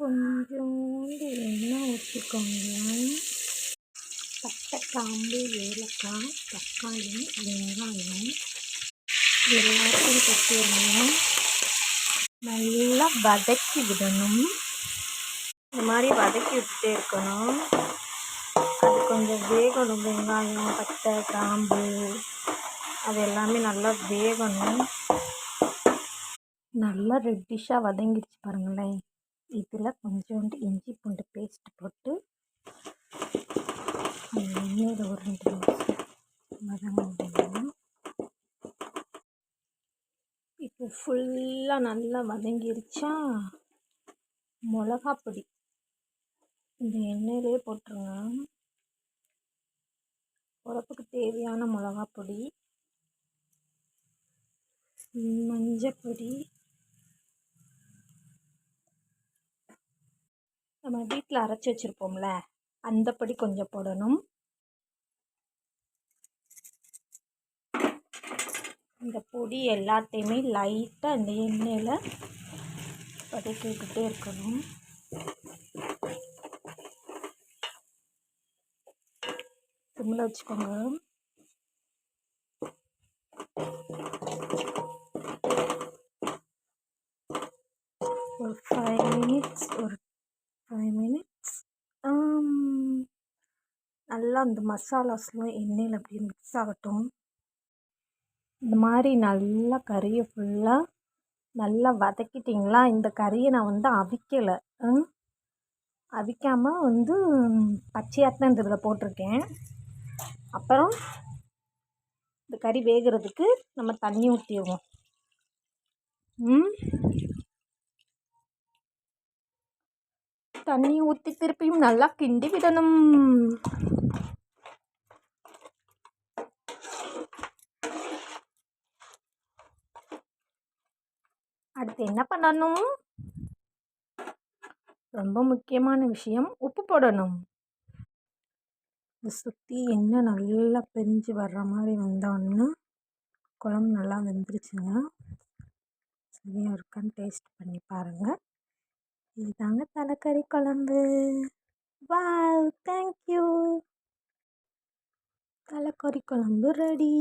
கொஞ்சோண்டு எண்ணெய் ஊற்றிக்கோங்க. பட்டை, கிராம்பு, ஏலக்காய், தக்காளி, வெங்காயம் எல்லாத்தையும் கொட்டிடணும். நல்லா வதக்கி விடணும். இந்த மாதிரி வதக்கி விட்டுட்டே இருக்கணும். அது கொஞ்சம் வேகணும். வெங்காயம், பட்டை, கிராம்பு அது எல்லாமே நல்லா வேகணும். நல்லா ரெட்டிஷாக வதங்கிடுச்சு பாருங்களேன். இதில் கொஞ்சோண்டு இஞ்சி பூண்டு பேஸ்ட் போட்டு எண்ணெயில் ஒரு 2 நிமிஷம் வதங்கணும். இப்போ ஃபுல்லாக நல்லா வதங்கிருச்சா, மிளகா பொடி இந்த எண்ணெயிலே போட்டுருங்க. உரப்புக்கு தேவையான மிளகா பொடி, மஞ்சப்பொடி, நம்ம வீட்டில் அரைச்சி வச்சுருப்போம்ல அந்த பொடி கொஞ்சம் போடணும். இந்த பொடி எல்லாத்தையுமே லைட்டாக இந்த எண்ணெயில் வதக்கி விட்டுட்டே இருக்கணும். சிம்மில் வச்சுக்கோங்க. ஒரு 5 மினிட்ஸ் நல்லா அந்த மசாலாஸ்லாம் எண்ணெயில் அப்படியே மிக்ஸ் ஆகட்டும். இந்த மாதிரி நல்லா கறியை ஃபுல்லாக நல்லா வதக்கிட்டிங்களா. இந்த கறியை நான் அவிக்கலை, அவிக்காமல் பச்சையாத்தான் இந்த இதில் போட்டிருக்கேன். அப்புறம் இந்த கறி வேகிறதுக்கு நம்ம தண்ணி ஊற்றிடுவோம். தண்ணி ஊற்றி திருப்பியும் நல்லா கிண்டி விடணும். அடுத்து என்ன பண்ணணும்? ரொம்ப முக்கியமான விஷயம், உப்பு போடணும். இதை சுற்றி எண்ணெய் நல்லா பிரிஞ்சு வர்ற மாதிரி வந்தோடனே குழம்பு நல்லா வெந்துருச்சுங்க. சரியாக இருக்கான்னு டேஸ்ட் பண்ணி பாருங்கள். இதுதாங்க தலைக்கறி குழம்பு. Wow, thank you. தலைக்கறி குழம்பு ரெடி.